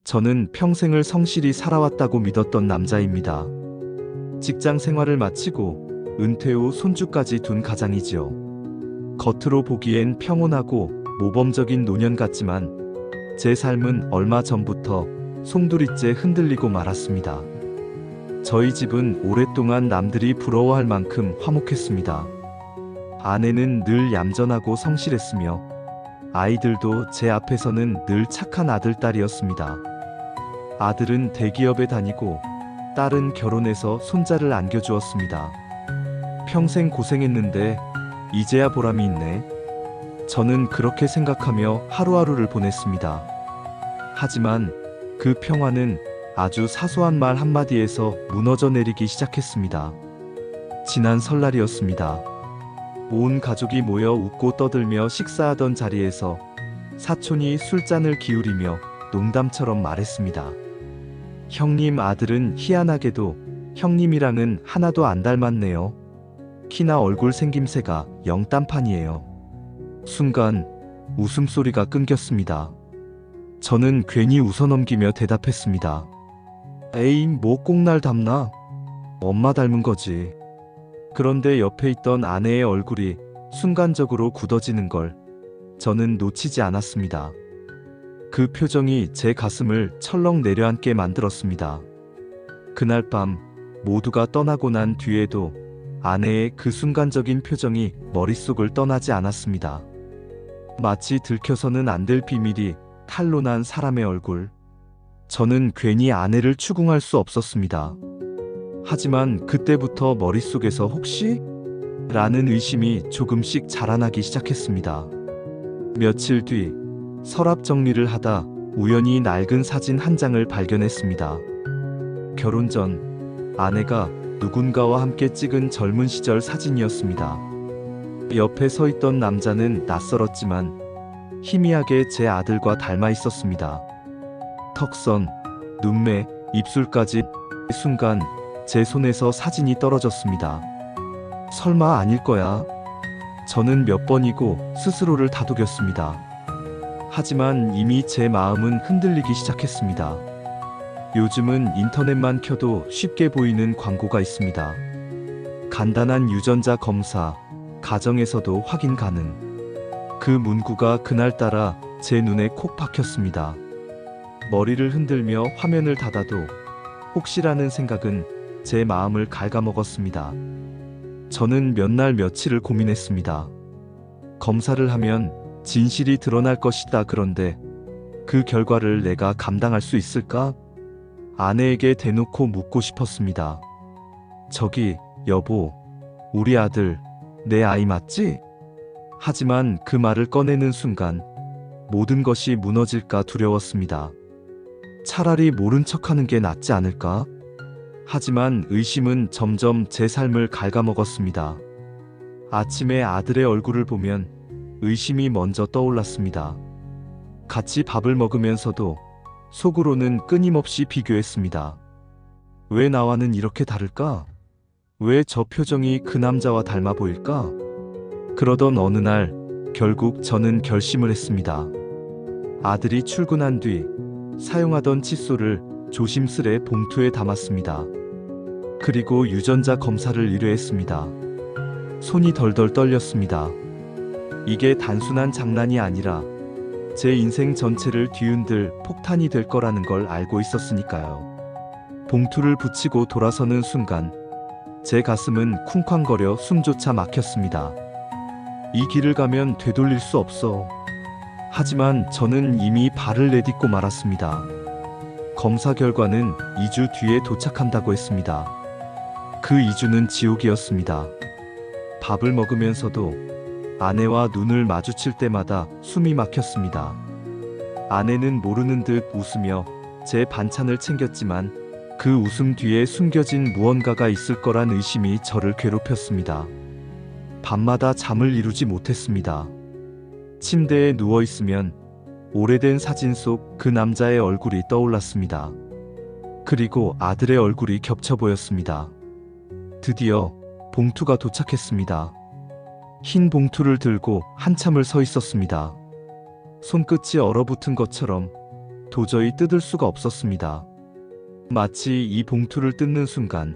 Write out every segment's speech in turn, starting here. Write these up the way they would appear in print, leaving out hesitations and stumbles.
저는 평생을 성실히 살아왔다고 믿었던 남자입니다. 직장 생활을 마치고 은퇴 후 손주까지 둔 가장이지요. 겉으로 보기엔 평온하고 모범적인 노년 같지만 제 삶은 얼마 전부터 송두리째 흔들리고 말았습니다. 저희 집은 오랫동안 남들이 부러워할 만큼 화목했습니다. 아내는 늘 얌전하고 성실했으며 아이들도 제 앞에서는 늘 착한 아들, 딸이었습니다. 아들은 대기업에 다니고 딸은 결혼해서 손자를 안겨주었습니다. 평생 고생했는데 이제야 보람이 있네. 저는 그렇게 생각하며 하루하루를 보냈습니다. 하지만 그 평화는 아주 사소한 말 한마디에서 무너져 내리기 시작했습니다. 지난 설날이었습니다. 온 가족이 모여 웃고 떠들며 식사하던 자리에서 사촌이 술잔을 기울이며 농담처럼 말했습니다. 형님 아들은 희한하게도 형님이랑은 하나도 안 닮았네요. 키나 얼굴 생김새가 영 딴판이에요. 순간 웃음소리가 끊겼습니다. 저는 괜히 웃어넘기며 대답했습니다. 에이, 뭐 꼭 날 닮나? 엄마 닮은 거지. 그런데 옆에 있던 아내의 얼굴이 순간적으로 굳어지는 걸 저는 놓치지 않았습니다. 그 표정이 제 가슴을 철렁 내려앉게 만들었습니다. 그날 밤 모두가 떠나고 난 뒤에도 아내의 그 순간적인 표정이 머릿속을 떠나지 않았습니다. 마치 들켜서는 안 될 비밀이 탄로난 사람의 얼굴. 저는 괜히 아내를 추궁할 수 없었습니다. 하지만 그때부터 머릿속에서 혹시? 라는 의심이 조금씩 자라나기 시작했습니다. 며칠 뒤 서랍 정리를 하다 우연히 낡은 사진 한 장을 발견했습니다. 결혼 전 아내가 누군가와 함께 찍은 젊은 시절 사진이었습니다. 옆에 서 있던 남자는 낯설었지만 희미하게 제 아들과 닮아 있었습니다. 턱선, 눈매, 입술까지. 순간 제 손에서 사진이 떨어졌습니다. 설마 아닐 거야. 저는 몇 번이고 스스로를 다독였습니다. 하지만 이미 제 마음은 흔들리기 시작했습니다. 요즘은 인터넷만 켜도 쉽게 보이는 광고가 있습니다. 간단한 유전자 검사, 가정에서도 확인 가능. 그 문구가 그날따라 제 눈에 콕 박혔습니다. 머리를 흔들며 화면을 닫아도 혹시라는 생각은 제 마음을 갉아먹었습니다. 저는 몇 날 며칠을 고민했습니다. 검사를 하면 진실이 드러날 것이다. 그런데 그 결과를 내가 감당할 수 있을까? 아내에게 대놓고 묻고 싶었습니다. 저기, 여보, 우리 아들, 내 아이 맞지? 하지만 그 말을 꺼내는 순간 모든 것이 무너질까 두려웠습니다. 차라리 모른 척하는 게 낫지 않을까? 하지만 의심은 점점 제 삶을 갉아먹었습니다. 아침에 아들의 얼굴을 보면 의심이 먼저 떠올랐습니다. 같이 밥을 먹으면서도 속으로는 끊임없이 비교했습니다. 왜 나와는 이렇게 다를까? 왜 저 표정이 그 남자와 닮아 보일까? 그러던 어느 날 결국 저는 결심을 했습니다. 아들이 출근한 뒤 사용하던 칫솔을 조심스레 봉투에 담았습니다. 그리고 유전자 검사를 의뢰했습니다. 손이 덜덜 떨렸습니다. 이게 단순한 장난이 아니라 제 인생 전체를 뒤흔들 폭탄이 될 거라는 걸 알고 있었으니까요. 봉투를 붙이고 돌아서는 순간 제 가슴은 쿵쾅거려 숨조차 막혔습니다. 이 길을 가면 되돌릴 수 없어. 하지만 저는 이미 발을 내딛고 말았습니다. 검사 결과는 2주 뒤에 도착한다고 했습니다. 그 2주는 지옥이었습니다. 밥을 먹으면서도 아내와 눈을 마주칠 때마다 숨이 막혔습니다. 아내는 모르는 듯 웃으며 제 반찬을 챙겼지만 그 웃음 뒤에 숨겨진 무언가가 있을 거란 의심이 저를 괴롭혔습니다. 밤마다 잠을 이루지 못했습니다. 침대에 누워 있으면 오래된 사진 속 그 남자의 얼굴이 떠올랐습니다. 그리고 아들의 얼굴이 겹쳐 보였습니다. 드디어 봉투가 도착했습니다. 흰 봉투를 들고 한참을 서 있었습니다. 손끝이 얼어붙은 것처럼 도저히 뜯을 수가 없었습니다. 마치 이 봉투를 뜯는 순간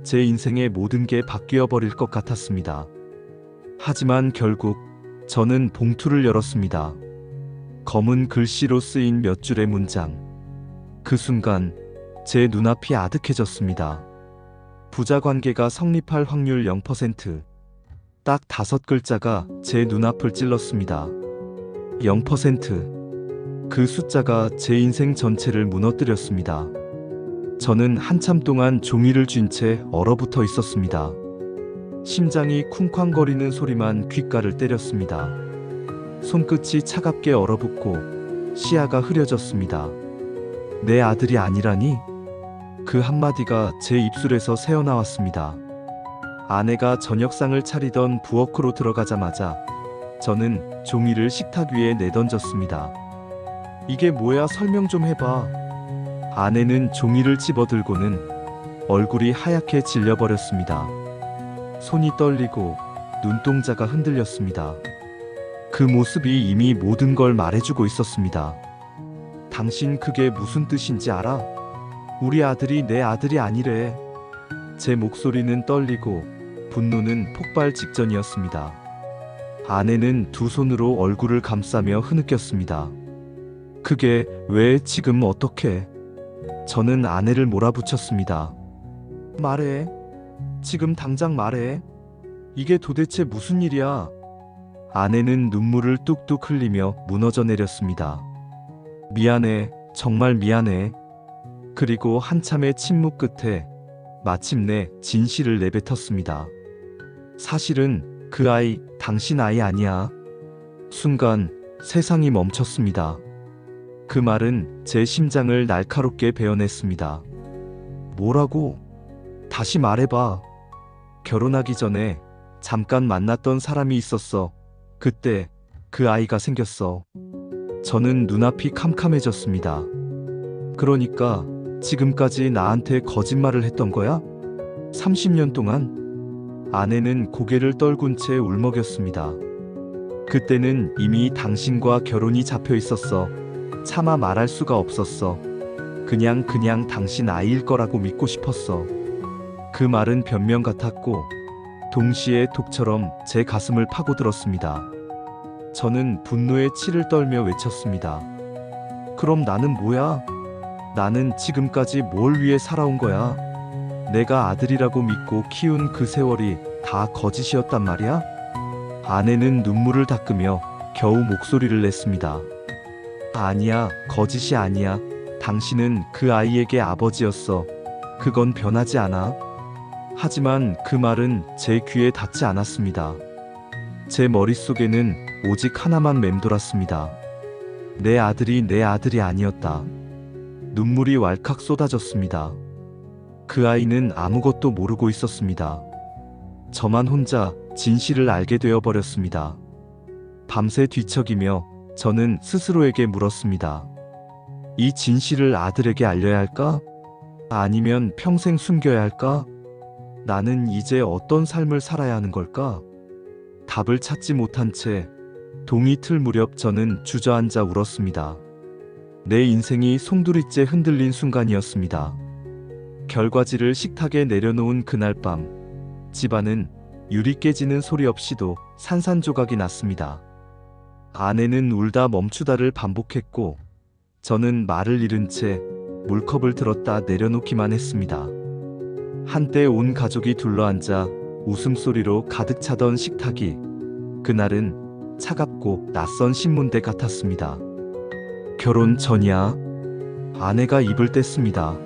제 인생의 모든 게 바뀌어 버릴 것 같았습니다. 하지만 결국 저는 봉투를 열었습니다. 검은 글씨로 쓰인 몇 줄의 문장. 그 순간 제 눈앞이 아득해졌습니다. 부자 관계가 성립할 확률 0%. 딱 5글자가 제 눈앞을 찔렀습니다. 0%. 그 숫자가 제 인생 전체를 무너뜨렸습니다. 저는 한참 동안 종이를 쥔 채 얼어붙어 있었습니다. 심장이 쿵쾅거리는 소리만 귓가를 때렸습니다. 손끝이 차갑게 얼어붙고 시야가 흐려졌습니다. 내 아들이 아니라니? 그 한마디가 제 입술에서 새어나왔습니다. 아내가 저녁상을 차리던 부엌으로 들어가자마자 저는 종이를 식탁 위에 내던졌습니다. 이게 뭐야, 설명 좀 해봐. 아내는 종이를 집어들고는 얼굴이 하얗게 질려버렸습니다. 손이 떨리고 눈동자가 흔들렸습니다. 그 모습이 이미 모든 걸 말해주고 있었습니다. 당신 그게 무슨 뜻인지 알아? 우리 아들이 내 아들이 아니래. 제 목소리는 떨리고 분노는 폭발 직전이었습니다. 아내는 두 손으로 얼굴을 감싸며 흐느꼈습니다. 그게 왜, 지금 어떻게? 저는 아내를 몰아붙였습니다. 말해. 지금 당장 말해. 이게 도대체 무슨 일이야? 아내는 눈물을 뚝뚝 흘리며 무너져 내렸습니다. 미안해, 정말 미안해. 그리고 한참의 침묵 끝에 마침내 진실을 내뱉었습니다. 사실은 그 아이, 당신 아이 아니야. 순간 세상이 멈췄습니다. 그 말은 제 심장을 날카롭게 베어냈습니다. 뭐라고? 다시 말해봐. 결혼하기 전에 잠깐 만났던 사람이 있었어. 그때 그 아이가 생겼어. 저는 눈앞이 캄캄해졌습니다. 그러니까 지금까지 나한테 거짓말을 했던 거야? 30년 동안? 아내는 고개를 떨군 채 울먹였습니다. 그때는 이미 당신과 결혼이 잡혀 있었어. 차마 말할 수가 없었어. 그냥 당신 아이일 거라고 믿고 싶었어. 그 말은 변명 같았고 동시에 독처럼 제 가슴을 파고들었습니다. 저는 분노에 치를 떨며 외쳤습니다. 그럼 나는 뭐야? 나는 지금까지 뭘 위해 살아온 거야? 내가 아들이라고 믿고 키운 그 세월이 다 거짓이었단 말이야? 아내는 눈물을 닦으며 겨우 목소리를 냈습니다. 아니야, 거짓이 아니야. 당신은 그 아이에게 아버지였어. 그건 변하지 않아. 하지만 그 말은 제 귀에 닿지 않았습니다. 제 머릿속에는 오직 하나만 맴돌았습니다. 내 아들이 내 아들이 아니었다. 눈물이 왈칵 쏟아졌습니다. 그 아이는 아무것도 모르고 있었습니다. 저만 혼자 진실을 알게 되어 버렸습니다. 밤새 뒤척이며 저는 스스로에게 물었습니다. 이 진실을 아들에게 알려야 할까? 아니면 평생 숨겨야 할까? 나는 이제 어떤 삶을 살아야 하는 걸까? 답을 찾지 못한 채 동이 틀 무렵 저는 주저앉아 울었습니다. 내 인생이 송두리째 흔들린 순간이었습니다. 결과지를 식탁에 내려놓은 그날 밤, 집안은 유리 깨지는 소리 없이도 산산조각이 났습니다. 아내는 울다 멈추다를 반복했고 저는 말을 잃은 채 물컵을 들었다 내려놓기만 했습니다. 한때 온 가족이 둘러앉아 웃음소리로 가득 차던 식탁이 그날은 차갑고 낯선 신문대 같았습니다. 결혼 전이야? 아내가 입을 뗐습니다.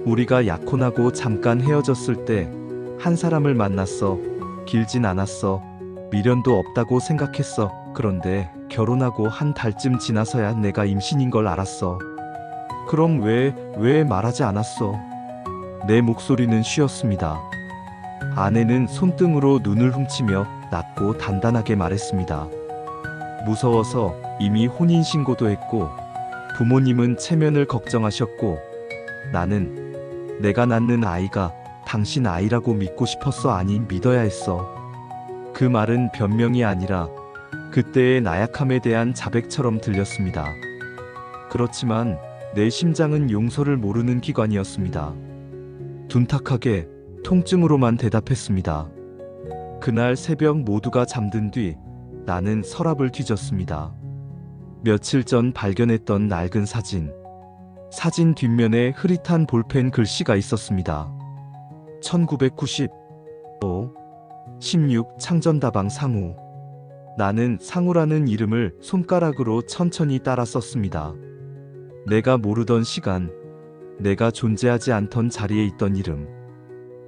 우리가 약혼하고 잠깐 헤어졌을 때 한 사람을 만났어. 길진 않았어. 미련도 없다고 생각했어. 그런데 결혼하고 한 달쯤 지나서야 내가 임신인 걸 알았어. 그럼 왜 말하지 않았어? 내 목소리는 쉬었습니다. 아내는 손등으로 눈을 훔치며 낮고 단단하게 말했습니다. 무서워서 이미 혼인신고도 했고 부모님은 체면을 걱정하셨고 나는 내가 낳는 아이가 당신 아이라고 믿고 싶었어. 아니, 믿어야 했어. 그 말은 변명이 아니라 그때의 나약함에 대한 자백처럼 들렸습니다. 그렇지만 내 심장은 용서를 모르는 기관이었습니다. 둔탁하게 통증으로만 대답했습니다. 그날 새벽 모두가 잠든 뒤 나는 서랍을 뒤졌습니다. 며칠 전 발견했던 낡은 사진. 사진 뒷면에 흐릿한 볼펜 글씨가 있었습니다. 1995 16 창전다방 상우. 나는 상우라는 이름을 손가락으로 천천히 따라 썼습니다. 내가 모르던 시간, 내가 존재하지 않던 자리에 있던 이름.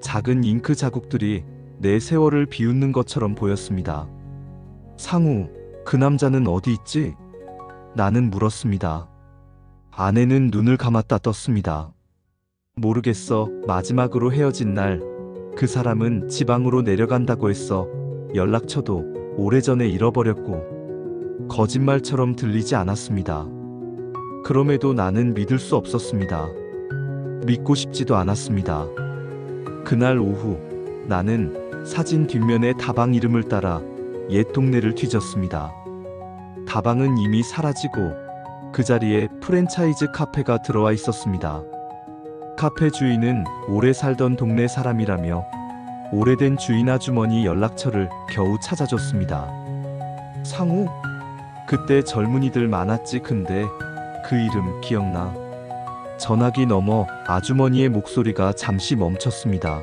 작은 잉크 자국들이 내 세월을 비웃는 것처럼 보였습니다. 상우, 그 남자는 어디 있지? 나는 물었습니다. 아내는 눈을 감았다 떴습니다. 모르겠어. 마지막으로 헤어진 날, 그 사람은 지방으로 내려간다고 했어. 연락처도 오래전에 잃어버렸고. 거짓말처럼 들리지 않았습니다. 그럼에도 나는 믿을 수 없었습니다. 믿고 싶지도 않았습니다. 그날 오후, 나는 사진 뒷면에 다방 이름을 따라 옛 동네를 뒤졌습니다. 다방은 이미 사라지고 그 자리에 프랜차이즈 카페가 들어와 있었습니다. 카페 주인은 오래 살던 동네 사람이라며 오래된 주인 아주머니 연락처를 겨우 찾아줬습니다. 상우? 그때 젊은이들 많았지. 근데 그 이름 기억나? 전화기 너머 아주머니의 목소리가 잠시 멈췄습니다.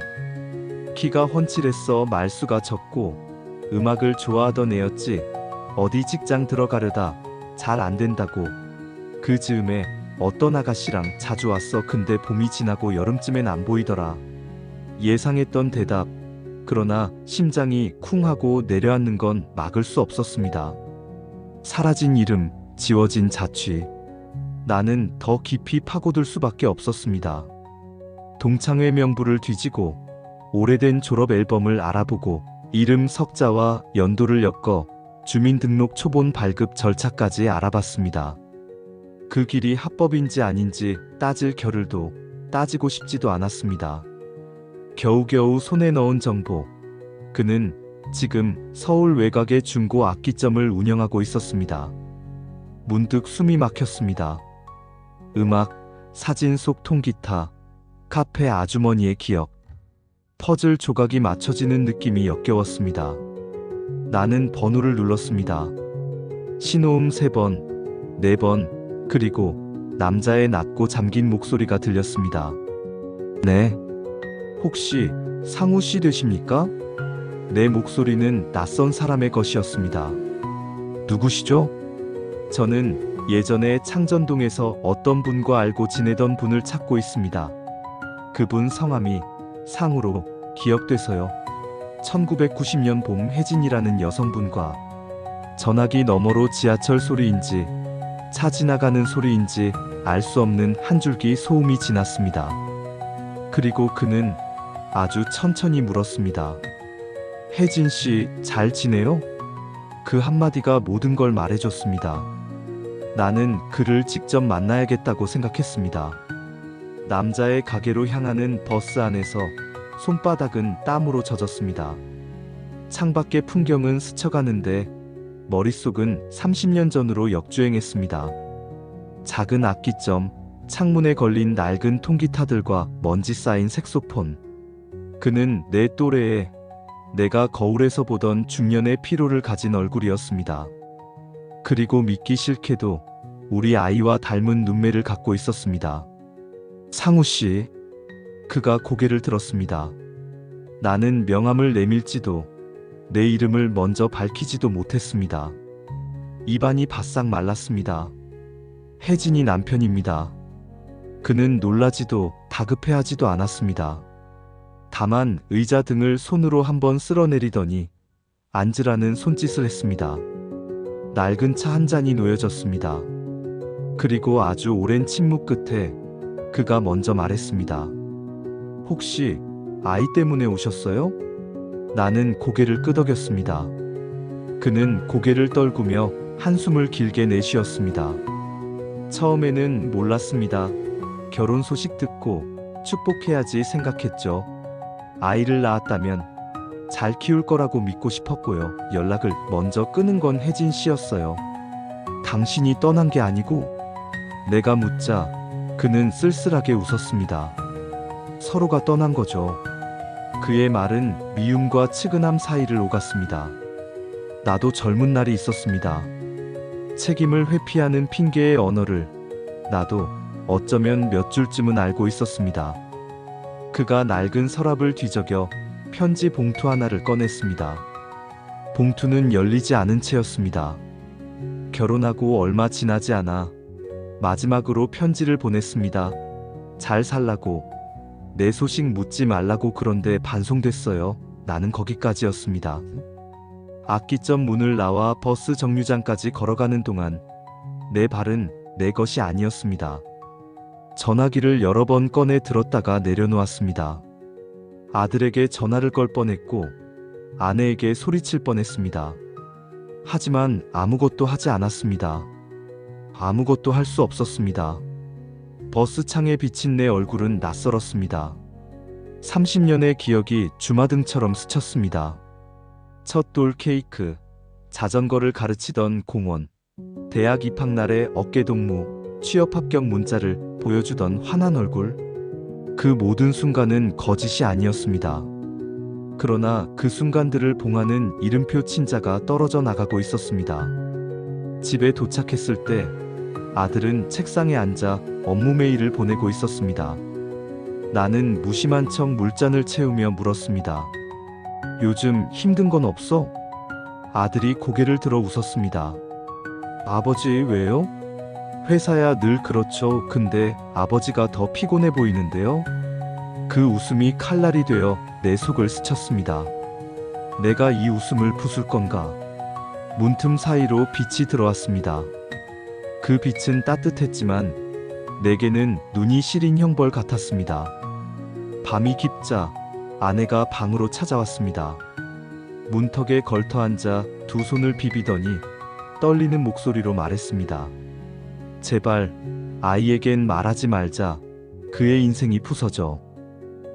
키가 훤칠했어. 말수가 적고 음악을 좋아하던 애였지. 어디 직장 들어가려다 잘 안 된다고. 그 즈음에 어떤 아가씨랑 자주 왔어. 근데 봄이 지나고 여름쯤엔 안 보이더라. 예상했던 대답. 그러나 심장이 쿵하고 내려앉는 건 막을 수 없었습니다. 사라진 이름, 지워진 자취. 나는 더 깊이 파고들 수밖에 없었습니다. 동창회 명부를 뒤지고 오래된 졸업 앨범을 알아보고 이름 석자와 연도를 엮어 주민등록 초본 발급 절차까지 알아봤습니다. 그 길이 합법인지 아닌지 따질 겨를도 따지고 싶지도 않았습니다. 겨우겨우 손에 넣은 정보. 그는 지금 서울 외곽의 중고 악기점을 운영하고 있었습니다. 문득 숨이 막혔습니다. 음악, 사진 속 통기타, 카페 아주머니의 기억. 퍼즐 조각이 맞춰지는 느낌이 역겨웠습니다. 나는 번호를 눌렀습니다. 신호음 3번, 4번, 그리고 남자의 낮고 잠긴 목소리가 들렸습니다. 네. 혹시 상우 씨 되십니까? 내 목소리는 낯선 사람의 것이었습니다. 누구시죠? 저는 예전에 창전동에서 어떤 분과 알고 지내던 분을 찾고 있습니다. 그분 성함이 상우로 기억돼서요. 1990년 봄 혜진이라는 여성분과 전화기 너머로 지하철 소리인지 차 지나가는 소리인지 알 수 없는 한 줄기 소음이 지났습니다. 그리고 그는 아주 천천히 물었습니다. 혜진 씨 잘 지내요? 그 한마디가 모든 걸 말해줬습니다. 나는 그를 직접 만나야겠다고 생각했습니다. 남자의 가게로 향하는 버스 안에서 손바닥은 땀으로 젖었습니다. 창밖의 풍경은 스쳐가는데 머릿속은 30년 전으로 역주행했습니다. 작은 악기점, 창문에 걸린 낡은 통기타들과 먼지 쌓인 색소폰. 그는 내 또래에 내가 거울에서 보던 중년의 피로를 가진 얼굴이었습니다. 그리고 믿기 싫게도 우리 아이와 닮은 눈매를 갖고 있었습니다. 상우 씨. 그가 고개를 들었습니다. 나는 명함을 내밀지도 내 이름을 먼저 밝히지도 못했습니다. 입안이 바싹 말랐습니다. 혜진이 남편입니다. 그는 놀라지도 다급해하지도 않았습니다. 다만 의자 등을 손으로 한번 쓸어내리더니 앉으라는 손짓을 했습니다. 낡은 차 한 잔이 놓여졌습니다. 그리고 아주 오랜 침묵 끝에 그가 먼저 말했습니다. 혹시 아이 때문에 오셨어요? 나는 고개를 끄덕였습니다. 그는 고개를 떨구며 한숨을 길게 내쉬었습니다. 처음에는 몰랐습니다. 결혼 소식 듣고 축복해야지 생각했죠. 아이를 낳았다면 잘 키울 거라고 믿고 싶었고요. 연락을 먼저 끊은 건 혜진 씨였어요. 당신이 떠난 게 아니고 내가 묻자 그는 쓸쓸하게 웃었습니다. 서로가 떠난 거죠. 그의 말은 미움과 측은함 사이를 오갔습니다. 나도 젊은 날이 있었습니다. 책임을 회피하는 핑계의 언어를 나도 어쩌면 몇 줄쯤은 알고 있었습니다. 그가 낡은 서랍을 뒤적여 편지 봉투 하나를 꺼냈습니다. 봉투는 열리지 않은 채였습니다. 결혼하고 얼마 지나지 않아 마지막으로 편지를 보냈습니다. 잘 살라고, 내 소식 묻지 말라고. 그런데 반송됐어요. 나는 거기까지였습니다. 악기점 문을 나와 버스 정류장까지 걸어가는 동안 내 발은 내 것이 아니었습니다. 전화기를 여러 번 꺼내 들었다가 내려놓았습니다. 아들에게 전화를 걸 뻔했고 아내에게 소리칠 뻔했습니다. 하지만 아무것도 하지 않았습니다. 아무것도 할 수 없었습니다. 버스 창에 비친 내 얼굴은 낯설었습니다. 30년의 기억이 주마등처럼 스쳤습니다. 첫 돌 케이크, 자전거를 가르치던 공원, 대학 입학날의 어깨동무, 취업 합격 문자를 보여주던 환한 얼굴. 그 모든 순간은 거짓이 아니었습니다. 그러나 그 순간들을 봉하는 이름표 친자가 떨어져 나가고 있었습니다. 집에 도착했을 때 아들은 책상에 앉아 업무 메일을 보내고 있었습니다. 나는 무심한 척 물잔을 채우며 물었습니다. 요즘 힘든 건 없어? 아들이 고개를 들어 웃었습니다. 아버지, 왜요? 회사야 늘 그렇죠. 근데 아버지가 더 피곤해 보이는데요? 그 웃음이 칼날이 되어 내 속을 스쳤습니다. 내가 이 웃음을 부술 건가? 문틈 사이로 빛이 들어왔습니다. 그 빛은 따뜻했지만 내게는 눈이 시린 형벌 같았습니다. 밤이 깊자 아내가 방으로 찾아왔습니다. 문턱에 걸터 앉아 두 손을 비비더니 떨리는 목소리로 말했습니다. 제발 아이에겐 말하지 말자. 그의 인생이 부서져.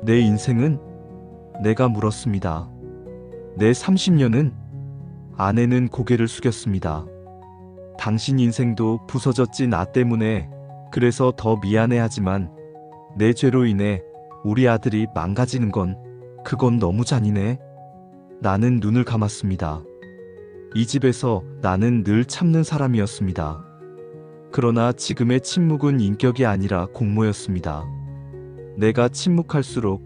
내 인생은? 내가 물었습니다. 내 30년은? 아내는 고개를 숙였습니다. 당신 인생도 부서졌지. 나 때문에. 그래서 더 미안해하지만 내 죄로 인해 우리 아들이 망가지는 건, 그건 너무 잔인해. 나는 눈을 감았습니다. 이 집에서 나는 늘 참는 사람이었습니다. 그러나 지금의 침묵은 인격이 아니라 공모였습니다. 내가 침묵할수록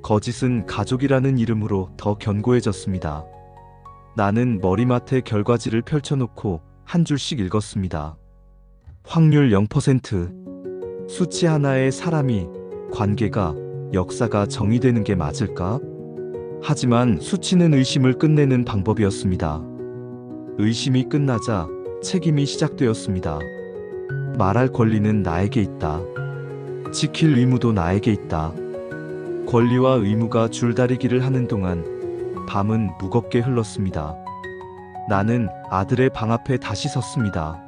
거짓은 가족이라는 이름으로 더 견고해졌습니다. 나는 머리맡에 결과지를 펼쳐놓고 한 줄씩 읽었습니다. 확률 0%. 수치 하나의 사람이, 관계가, 역사가 정의되는 게 맞을까? 하지만 수치는 의심을 끝내는 방법이었습니다. 의심이 끝나자 책임이 시작되었습니다. 말할 권리는 나에게 있다. 지킬 의무도 나에게 있다. 권리와 의무가 줄다리기를 하는 동안 밤은 무겁게 흘렀습니다. 나는 아들의 방 앞에 다시 섰습니다.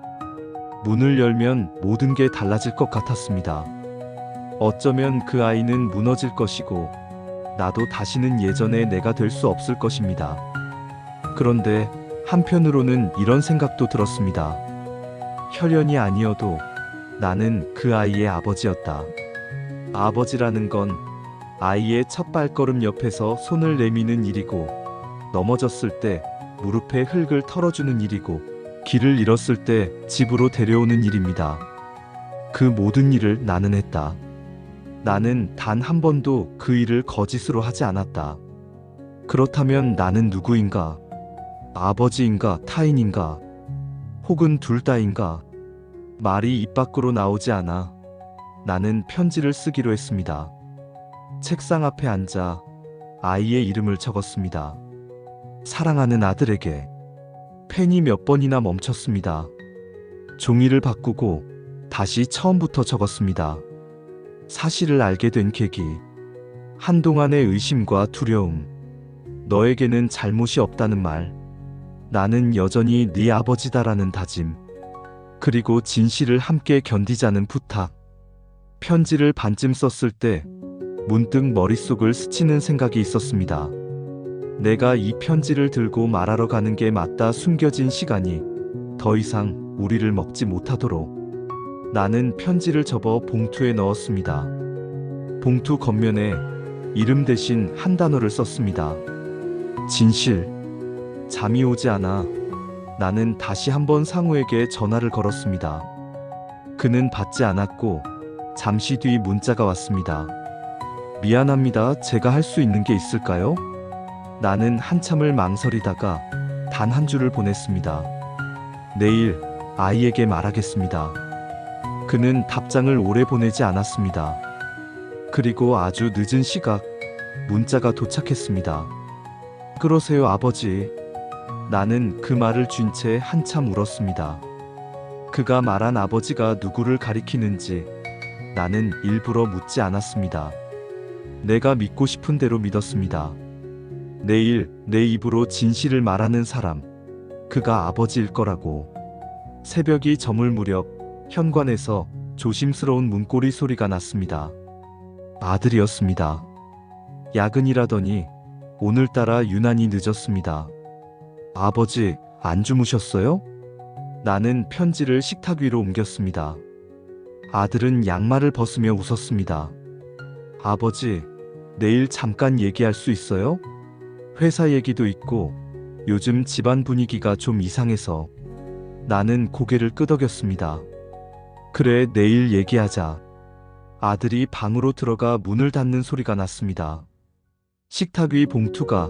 문을 열면 모든 게 달라질 것 같았습니다. 어쩌면 그 아이는 무너질 것이고 나도 다시는 예전의 내가 될 수 없을 것입니다. 그런데 한편으로는 이런 생각도 들었습니다. 혈연이 아니어도 나는 그 아이의 아버지였다. 아버지라는 건 아이의 첫 발걸음 옆에서 손을 내미는 일이고, 넘어졌을 때 무릎에 흙을 털어주는 일이고, 길을 잃었을 때 집으로 데려오는 일입니다. 그 모든 일을 나는 했다. 나는 단 한 번도 그 일을 거짓으로 하지 않았다. 그렇다면 나는 누구인가? 아버지인가? 타인인가? 혹은 둘 다인가? 말이 입 밖으로 나오지 않아 나는 편지를 쓰기로 했습니다. 책상 앞에 앉아 아이의 이름을 적었습니다. 사랑하는 아들에게. 펜이 몇 번이나 멈췄습니다. 종이를 바꾸고 다시 처음부터 적었습니다. 사실을 알게 된 계기. 한동안의 의심과 두려움. 너에게는 잘못이 없다는 말. 나는 여전히 네 아버지다라는 다짐. 그리고 진실을 함께 견디자는 부탁. 편지를 반쯤 썼을 때 문득 머릿속을 스치는 생각이 있었습니다. 내가 이 편지를 들고 말하러 가는 게 맞다. 숨겨진 시간이 더 이상 우리를 먹지 못하도록. 나는 편지를 접어 봉투에 넣었습니다. 봉투 겉면에 이름 대신 한 단어를 썼습니다. 진실. 잠이 오지 않아 나는 다시 한번 상우에게 전화를 걸었습니다. 그는 받지 않았고 잠시 뒤 문자가 왔습니다. 미안합니다. 제가 할 수 있는 게 있을까요? 나는 한참을 망설이다가 단 한 줄을 보냈습니다. 내일 아이에게 말하겠습니다. 그는 답장을 오래 보내지 않았습니다. 그리고 아주 늦은 시각 문자가 도착했습니다. 그러세요, 아버지. 나는 그 말을 쥔 채 한참 울었습니다. 그가 말한 아버지가 누구를 가리키는지 나는 일부러 묻지 않았습니다. 내가 믿고 싶은 대로 믿었습니다. 내일 내 입으로 진실을 말하는 사람, 그가 아버지일 거라고. 새벽이 저물 무렵 현관에서 조심스러운 문고리 소리가 났습니다. 아들이었습니다. 야근이라더니 오늘따라 유난히 늦었습니다. 아버지, 안 주무셨어요? 나는 편지를 식탁 위로 옮겼습니다. 아들은 양말을 벗으며 웃었습니다. 아버지, 내일 잠깐 얘기할 수 있어요? 회사 얘기도 있고 요즘 집안 분위기가 좀 이상해서. 나는 고개를 끄덕였습니다. 그래, 내일 얘기하자. 아들이 방으로 들어가 문을 닫는 소리가 났습니다. 식탁 위 봉투가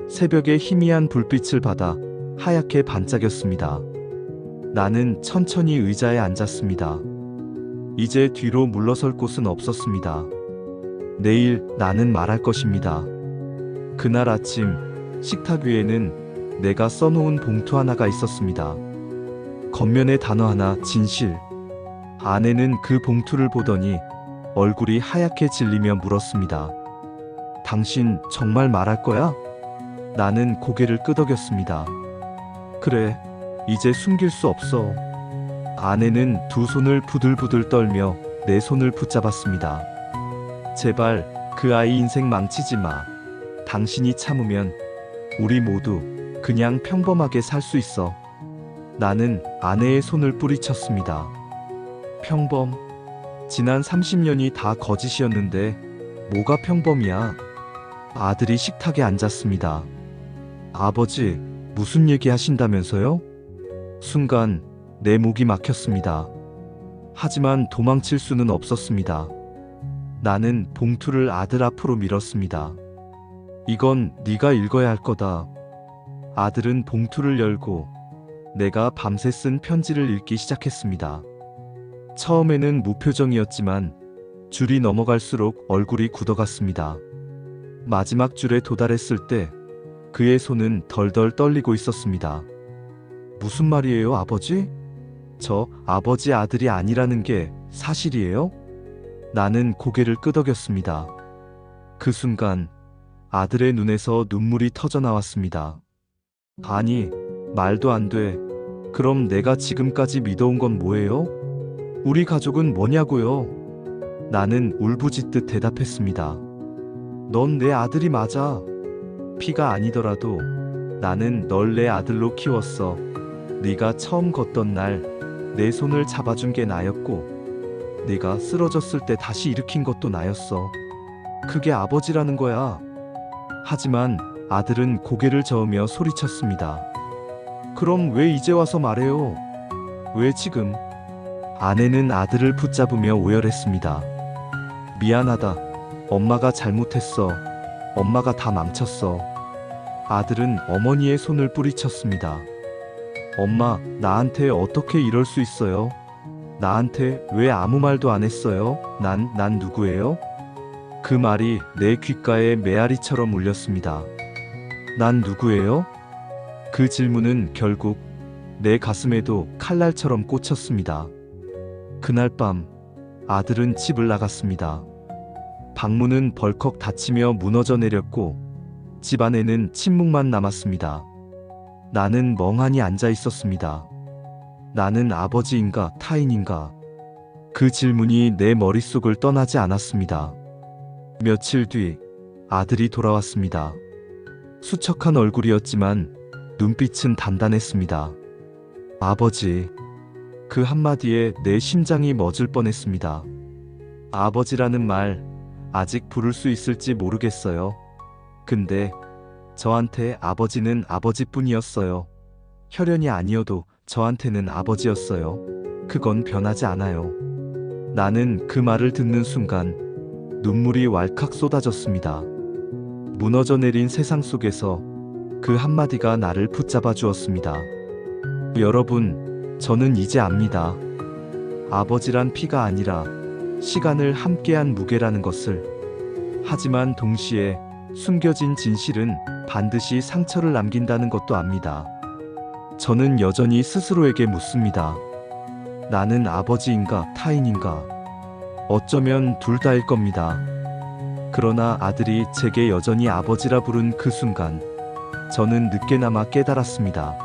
새벽의 희미한 불빛을 받아 하얗게 반짝였습니다. 나는 천천히 의자에 앉았습니다. 이제 뒤로 물러설 곳은 없었습니다. 내일 나는 말할 것입니다. 그날 아침 식탁 위에는 내가 써놓은 봉투 하나가 있었습니다. 겉면에 단어 하나, 진실. 아내는 그 봉투를 보더니 얼굴이 하얗게 질리며 물었습니다. 당신 정말 말할 거야? 나는 고개를 끄덕였습니다. 그래, 이제 숨길 수 없어. 아내는 두 손을 부들부들 떨며 내 손을 붙잡았습니다. 제발 그 아이 인생 망치지 마. 당신이 참으면 우리 모두 그냥 평범하게 살 수 있어. 나는 아내의 손을 뿌리쳤습니다. 평범? 지난 30년이 다 거짓이었는데 뭐가 평범이야? 아들이 식탁에 앉았습니다. 아버지, 무슨 얘기 하신다면서요? 순간 내 목이 막혔습니다. 하지만 도망칠 수는 없었습니다. 나는 봉투를 아들 앞으로 밀었습니다. 이건 네가 읽어야 할 거다. 아들은 봉투를 열고 내가 밤새 쓴 편지를 읽기 시작했습니다. 처음에는 무표정이었지만 줄이 넘어갈수록 얼굴이 굳어갔습니다. 마지막 줄에 도달했을 때 그의 손은 덜덜 떨리고 있었습니다. 무슨 말이에요, 아버지? 저 아버지 아들이 아니라는 게 사실이에요? 나는 고개를 끄덕였습니다. 그 순간 아들의 눈에서 눈물이 터져 나왔습니다. 아니, 말도 안 돼. 그럼 내가 지금까지 믿어온 건 뭐예요? 우리 가족은 뭐냐고요? 나는 울부짖듯 대답했습니다. 넌 내 아들이 맞아. 피가 아니더라도 나는 널 내 아들로 키웠어. 네가 처음 걷던 날 내 손을 잡아준 게 나였고 네가 쓰러졌을 때 다시 일으킨 것도 나였어. 그게 아버지라는 거야. 하지만 아들은 고개를 저으며 소리쳤습니다. 그럼 왜 이제 와서 말해요? 왜 지금? 아내는 아들을 붙잡으며 오열했습니다. 미안하다. 엄마가 잘못했어. 엄마가 다 망쳤어. 아들은 어머니의 손을 뿌리쳤습니다. 엄마, 나한테 어떻게 이럴 수 있어요? 나한테 왜 아무 말도 안 했어요? 난 누구예요? 그 말이 내 귓가에 메아리처럼 울렸습니다. 난 누구예요? 그 질문은 결국 내 가슴에도 칼날처럼 꽂혔습니다. 그날 밤 아들은 집을 나갔습니다. 방문은 벌컥 닫히며 무너져 내렸고 집 안에는 침묵만 남았습니다. 나는 멍하니 앉아 있었습니다. 나는 아버지인가 타인인가? 그 질문이 내 머릿속을 떠나지 않았습니다. 며칠 뒤 아들이 돌아왔습니다. 수척한 얼굴이었지만 눈빛은 단단했습니다. 아버지, 그 한마디에 내 심장이 멎을 뻔했습니다. 아버지라는 말 아직 부를 수 있을지 모르겠어요. 근데 저한테 아버지는 아버지뿐이었어요. 혈연이 아니어도 저한테는 아버지였어요. 그건 변하지 않아요. 나는 그 말을 듣는 순간 눈물이 왈칵 쏟아졌습니다. 무너져 내린 세상 속에서 그 한마디가 나를 붙잡아 주었습니다. 여러분, 저는 이제 압니다. 아버지란 피가 아니라 시간을 함께한 무게라는 것을. 하지만 동시에 숨겨진 진실은 반드시 상처를 남긴다는 것도 압니다. 저는 여전히 스스로에게 묻습니다. 나는 아버지인가 타인인가? 어쩌면 둘 다일 겁니다. 그러나 아들이 제게 여전히 아버지라 부른 그 순간 저는 늦게나마 깨달았습니다.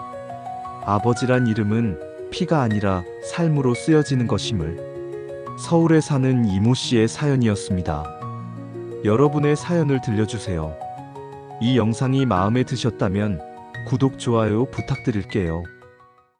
아버지란 이름은 피가 아니라 삶으로 쓰여지는 것임을. 서울에 사는 이모 씨의 사연이었습니다. 여러분의 사연을 들려주세요. 이 영상이 마음에 드셨다면 구독, 좋아요 부탁드릴게요.